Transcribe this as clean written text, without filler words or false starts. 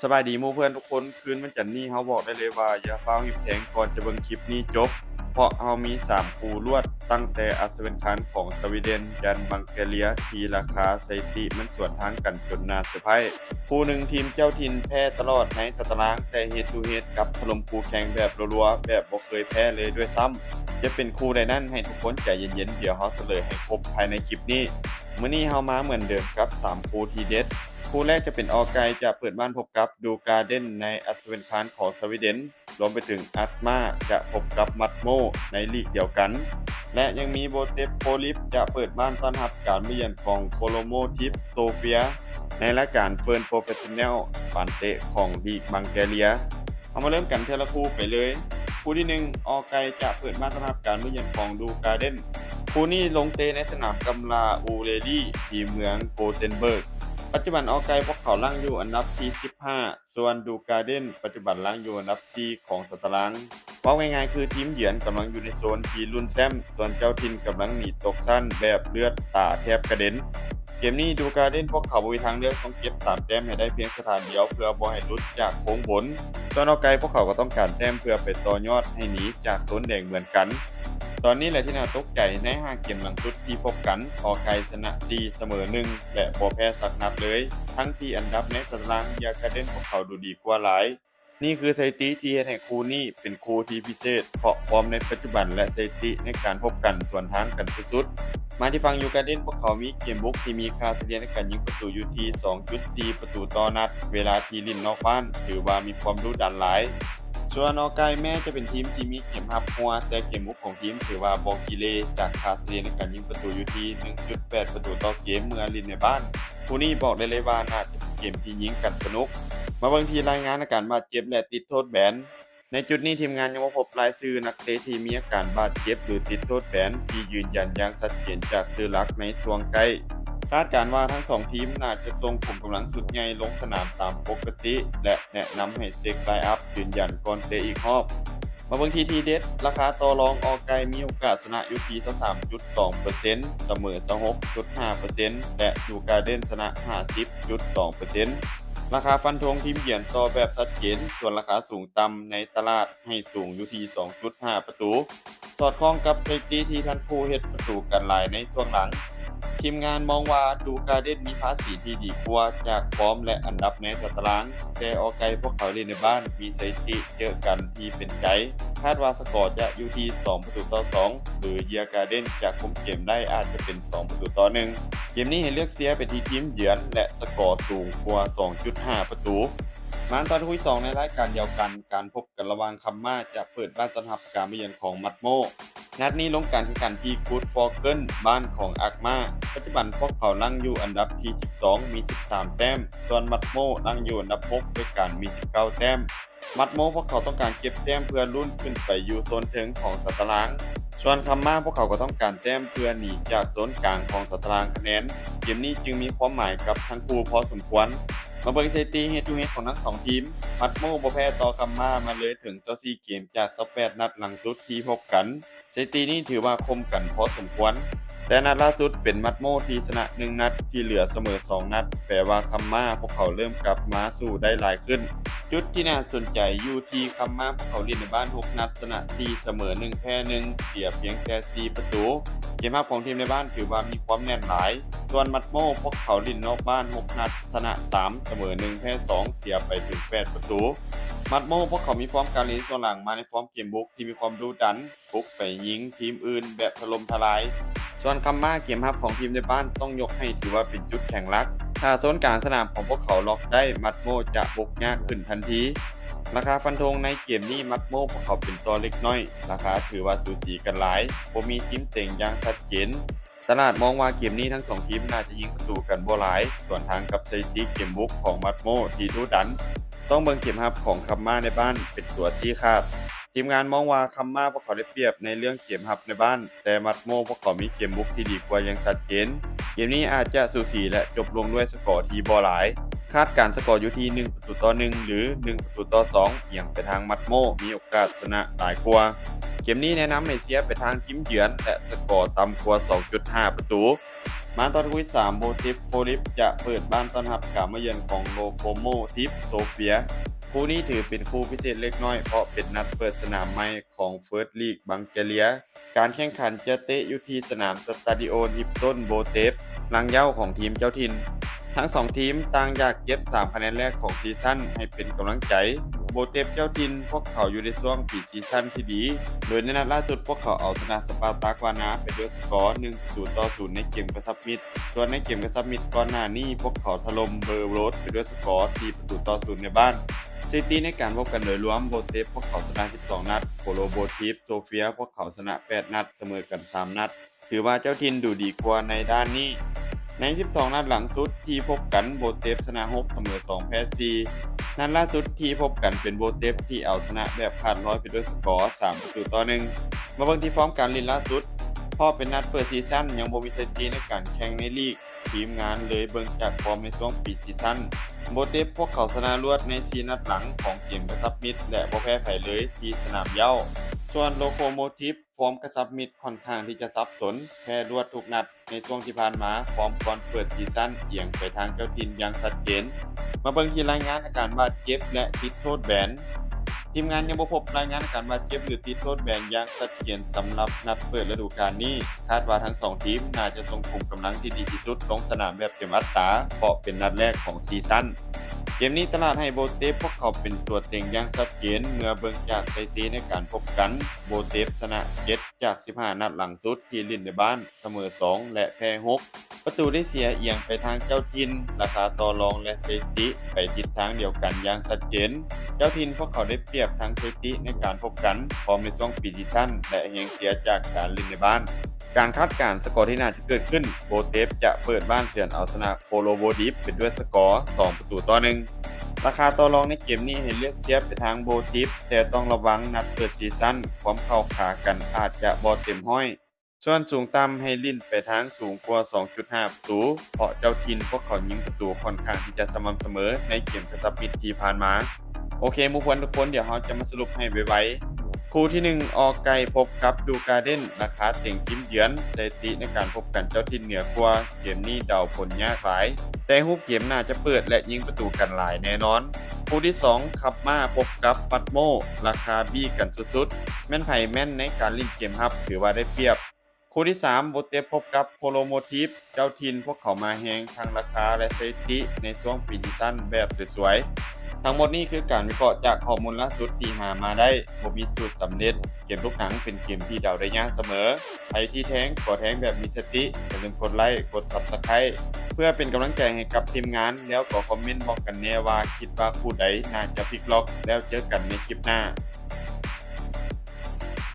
สบายดีหมู่เพื่อนทุกคนคืนวันจันทร์นี้เราบอกได้เลยว่าอย่าฟ้าวหิบแพงก่อนจะเบิ่งคลิปนี้จบเพราะเรามี3คู่รวดตั้งแต่อัศวินคานของสวีเดนยันบังแกเลียที่ราคาสถิติมันสวนทางกันจนน่าเซอร์ไพรส์คู่หนึ่งทีมเจ้าถิ่นแพ้ตลอดในตารางแต่ Head to Head กับถล่มคู่แข่งแบบรัวๆแบบบ่เคยแพ้เลยด้วยซ้ำจะเป็นคู่ใดนั้นให้ทุกคนใจเย็นๆเดี๋ยวเราเฉลยให้ครบภายในคลิปนี้มื้อนี้เรามาเหมือนเดิมกับ3คู่ทีเด็ด คู่แรกจะเป็นออร์ไกจะเปิดบ้านพบกับดูการ์เดนในอัศวินคานของสวีเดนรวมไปถึงอัตมาจะพบกับมัดโมในลีกเดียวกันและยังมีโบเตปโปลิฟจะเปิดบ้านต้อนรับการมาเยือนของโคโลโมทิฟโตเฟียในรายการเฟิร์นโปรเฟสชันแนลปานเตะของลีกบังแกเลียเอามาเริ่มกันเทละคู่ไปเลยคู่ที่1ออร์ไกจะเปิดบ้านต้อนรับการมาเยือนของดูการ์เดนคู่นี้ลงเตะในสนามกำลาอูเรดีที่เมืองโกเทนเบิร์ก ปัจจุบันออร์ไกพวกเขาลั่งอยู่อันดับที่15ส่วนดูการ์เดนปัจจุบันลั่งอยู่อันดับ4ของตารางว่าง่ายๆคือทีมเยือนกำลังอยู่ในโซนที่ลุ้นแชมป์ส่วนเจ้าถิ่นกำลังหนีตกชั้นแบบเลือดตาแทบกระเด็นเกมนี้ดูการ์เดนพวกเขาบ่มีทางเลือกต้องเก็บ3แต้มให้ได้เพียงสถานเดียวเพื่อบ่ให้หลุดจากโค้งบนส่วนออร์ไกพวกเขาก็ต้องการแต้มเพื่อไปต่อยอดให้หนีจากโซนแดงเหมือนกันตอนนี้แหละที่น่าตกใจใน5เกมหลังสุดที่พบกันออร์ไกชนะ4เสมอ1และบ่แพ้สักนัดเลยทั้งที่อันดับในตารางยาการ์เดนพวกเขาดูดีกว่าหลายนี่คือสถิติที่เฮ็ดให้คู่นี้เป็นคู่ที่พิเศษเพราะฟอร์มในปัจจุบันและสถิติในการพบกันส่วนทางกันสุดๆมาที่ฝั่งยูการ์เดนพวกเขามีเกมบุกที่มีค่าเฉลี่ยในการยิงประตูอยู่ที่ 2.4 ประตูต่อนัดเวลาที่ลิ้นนอกบ้านถือว่ามีความดุดันหลาย ส่วนออร์ไกแม้จะเป็นทีมที่มีเกมรับหัวแต่เกมรุกของทีมถือว่าบ่ขี้เหร่จากค่าเฉลี่ยในการยิงประตูอยู่ที่ 1.8 ประตูต่อเกมเมื่อเล่นในบ้านคู่นี้บอกได้เลยว่าน่าจะเป็นเกมที่ยิงกันสนุกมาเบิ่งที่รายงานอาการบาดเจ็บและติดโทษแบนในจุดนี้ทีมงานยังบ่พบรายชื่อนักเตะที่มีอาการบาดเจ็บหรือติดโทษแบนที่ยืนยันอย่างชัดเจนจากชื่อหลักในช่วงใกล้ คาดการณ์ว่าทั้ง2ทีมน่าจะส่งขุมกำลังสุดใหญ่ลงสนามตามปกติและแนะนำให้เช็คไลน์อัพยืนยันก่อนเตะอีกรอบมาเบิ่งที่ทีเด็ดราคาต่อรองออกไกลมีโอกาสชนะอยู่ที่ 23.2% เสมอ 26.5% และดูการ์เด้นชนะ 50.2% ราคาฟันธงทีมเยือนต่อแบบชัดเจนส่วนราคาสูงต่ำในตลาดให้สูงอยู่ที่ 2.5 ประตูสอดคล้องกับสถิติที่ทั้งคู่เฮ็ดประตูกันหลายในช่วงหลัง ทีมงานมองว่าดูการ์เด้นมีภาษีที่ดีกว่าจากฟอร์มและอันดับในตารางแต่ออไกพวกเขาเล่นในบ้านมีสถิติเจอกันที่เป็นไกด์คาดว่าสกอร์จะอยู่ที่2ประตูต่อ2หรือเยียการ์เด้นจะคุมเกมได้อาจจะเป็น2ประตูต่อ1เกมนี้ให้เลือกเสียไปที่ทีมเยือนและสกอร์สูงกว่า 2.5 ประตูมาตอนที่2ในรายการเดียวกันการพบกันระหว่างคัมมาจะเปิดบ้านต้อนรับการมาเยือนของมัดโม นัดนี้ลงการแข่งขันที่กูดฟอร์เกิลบ้านของอักมาปัจจุบันพวกเขาลั่งอยู่อันดับที่12มี13แต้มส่วนมัดโมลั่งอยู่อันดับ6ด้วยการมี19แต้มมัดโมพวกเขาต้องการเก็บแต้มเพื่อลุ้นขึ้นไปอยู่โซนเทิงของตารางส่วนคัมมาพวกเขาก็ต้องการแต้มเพื่อหนีจากโซนกลางของตารางคะแนนเกมนี้จึงมีความหมายกับทั้งคู่พอสมควรมาเบิ่งสถิติ Head to Head ของทั้ง2ทีมมัดโมบ่แพ้ต่อคัมมาเลยถึง24เกมจาก28นัดหลังสุดที่พบกันสถิตินี้ถือว่าคมกันพอสมควรแต่นัดล่าสุดเป็นมัดโมที่ชนะ1นัดที่เหลือเสมอ2นัดแปลว่าคัมมาพวกเขาเริ่มกลับมาสู้ได้หลายขึ้นจุดที่น่าสนใจอยู่ที่คัมมาพวกเขาเล่นในบ้าน6นัดชนะ4เสมอ1แพ้1เสียเพียงแค่4ประตูเกมภาพของทีมในบ้านถือว่ามีความแน่นหลายส่วนมัดโมพวกเขาเล่นนอกบ้าน6นัดชนะ3เสมอ1แพ้2เสียไปถึง8ประตูมัดโมพวกเขามีฟอร์มการเล่นส่วนหลังมาในฟอร์มเกมบุกที่มีความดุดันบุกไปยิงทีมอื่นแบบถล่มทลายส่วนคัมมาเกมรับของทีมในบ้านต้องยกให้ถือว่าเป็นจุดแข็งหลักถ้าโซนกลางสนามของพวกเขาล็อกได้มัดโมจะบุกยากขึ้นทันทีราคาฟันธงในเกมนี้มัดโมพวกเขาเป็นตัวเล็กน้อยราคาถือว่าสูสีกันหลายบ่มีทีมเต็งอย่างชัดเจนตลาดมองว่าเกมนี้ทั้ง2ทีมน่าจะยิงประตูกันบ่หลายส่วนทางกับสถิติเกมบุกของมัดโมที่ดุดันต้องเบิ่งเกมรับของคัมมาในบ้านเป็นตัวชี้ขาดทีมงานมองว่าคัมมาพวกเขาได้เปรียบในเรื่องเกมรับในบ้านแต่มัดโมพวกเขามีเกมบุกที่ดีกว่าอย่างชัดเจนเกมนี้อาจจะสูสีและจบลงด้วยสกอร์ที่บ่หลายคาดการสกอร์อยู่ที่1ประตูต่อ1หรือ1ประตูต่อ2เอียงไปทางมัดโมมีโอกาสชนะหลายกว่าเกมนี้แนะนำให้เสียไปทางทีมเยือนและสกอร์ต่ำกว่า 2.5 ประตู มาตอนคุย3โบทิฟโฟลิฟจะเปิดบ้านต้อนรับการมาเยือนของโลโคโมทิฟโซเฟียคู่นี้ถือเป็นคู่พิเศษเล็กน้อยเพราะเป็นนัดเปิดสนามใหม่ของเฟิร์สลีกบังเกเลียการแข่งขันจะเตะอยู่ที่สนามสตาดิโอฮิปตันโบเทฟหลังเหย้าของทีมเจ้าถิ่นทั้ง2ทีมต่างอยากเก็บ3คะแนนแรกของซีซั่นให้เป็นกำลังใจโบเทฟเจ้าถิ่นพวกเขาอยู่ในช่วงปีซีซั่นที่ดีโดยในนัดล่าสุดพวกเขาเอาชนะสปาร์ตากวานาไปด้วยสกอร์ 1-0 ในเกมกระซับมิตรส่วนในเกมกระซับมิตรก่อนหน้านี้พวกเขาถล่มเบอร์โรสไปด้วยสกอร์ 4-0 ในบ้านสถิติในการพบกันโดยรวมโบเทฟพวกเขาชนะ12นัดโคโลโบทิฟโซเฟียพวกเขาชนะ8นัดเสมอกัน3นัดถือว่าเจ้าถิ่นดูดีกว่าในด้านนี้ใน12นัดหลังสุดที่พบกันโบเทฟชนะ6เสมอ2แพ้4นัดล่าสุดที่พบกันเป็นโบเทฟที่เอาชนะแบบขาดร้อยไปด้วยสกอร์ 3-1มาเบิ่งที่ฟอร์มการเล่นล่าสุดพอเป็นนัดเปิดซีซั่นยังบ่มีสถิติในการแข่งในลีกทีมงานเลยเบิ่งจากฟอร์มในช่วงปิดซีซั่นโบเทฟพวกเขาชนะรวดใน4นัดหลังของเกมกระซับมิตรและบ่แพ้ไผเลยที่สนามเหย้าส่วนโลโคโมทิฟฟอร์มกระซับมิตรค่อนข้างที่จะสับสนแพ้รวดทุกนัดในช่วงที่ผ่านมาฟอร์มก่อนเปิดซีซั่นเอียงไปทางเจ้าถิ่นอย่างชัดเจนมาเบิ่งที่รายงานอาการบาดเจ็บและติดโทษแบนทีมงานยังบ่พบรายงานอาการบาดเจ็บหรือติดโทษแบนอย่างชัดเจนสำหรับนัดเปิดฤดูกาลนี้คาดว่าทั้ง2ทีมน่าจะส่งคุมกำลังที่ดีที่สุดลงสนามแบบเต็มอัตราเพราะเป็นนัดแรกของซีซั่นเกมนี้ตลาดให้โบเทฟพวกเขาเป็นตัวเต็งอย่างชัดเจนเมื่อเบิ่งจากสถิติในการพบกันโบเทฟชนะ7จาก15นัดหลังสุดที่เล่นในบ้านเสมอ2และแพ้6ประตูได้เสียเอียงไปทางเจ้าถิ่นราคาต่อรองและสถิติไปทิศทางเดียวกันอย่างชัดเจนเจ้าถิ่นพวกเขาได้เปรียบทางสถิติในการพบกันพร้อมในช่วงปีซีซั่นและแฮงเสียจากการเล่นในบ้านการคาดการณ์สกอร์ที่น่าจะเกิดขึ้นโบเทฟจะเปิดบ้านเฉือนเอาชนะโคโลโบดิฟเป็นด้วยสกอร์2-1ราคาต่อรองในเกมนี้ให้เลือกเสียบไปทางโบทิฟแต่ต้องระวังนัดเปิดซีซั่นความเข้าขากันอาจจะบ่เต็มห้อยส่วนสูงต่ำให้ลิ้นไปทางสูงกว่า 2.5 ประตูเพราะเจ้าถิ่นพวกเขายิงประตูค่อนข้างที่จะสม่ำเสมอในเกมกระซับมิตรที่ผ่านมาโอเคหมู่เพื่อนทุกคนเดี๋ยวเราจะมาสรุปให้ไวๆคู่ที่1ออไก่พบกับดูการ์เด้นราคาเต็งทีมเยือนสถิติในการพบกันเจ้าถิ่นเหนือกว่าเกมนี้เดาผลยากหลายแต่รูปเกมน่าจะเปิดและยิงประตูกันหลายแน่นอนคู่ที่2ขับมาพบกับปัตโมราคาบี้กันสุดๆแม่นไผแม่นในการเล่นเกมรับถือว่าได้เปรียบคู่ที่3โบเตฟพบกับโคโลโมทิฟเจ้าถิ่นพวกเขามาแฮงทางราคาและสถิติในช่วงปีซีซั่นแบบสวยๆทั้งหมดนี้คือการวิเคราะห์จากข้อมูลล่าสุดที่หามาได้บ่มีสูตรสำเร็จเกมลูกหนังเป็นเกมที่เดาได้ยากเสมอใครที่แท้งขอแท้งแบบมีสติอย่าลืมกดไลค์กด Subscribe เพื่อเป็นกำลังใจให้กับทีมงานแล้วก็คอมเมนต์บอกกันแน่ว่าคิดว่าคู่ใดน่าจะพลิกล็อกแล้วเจอกันในคลิปหน้า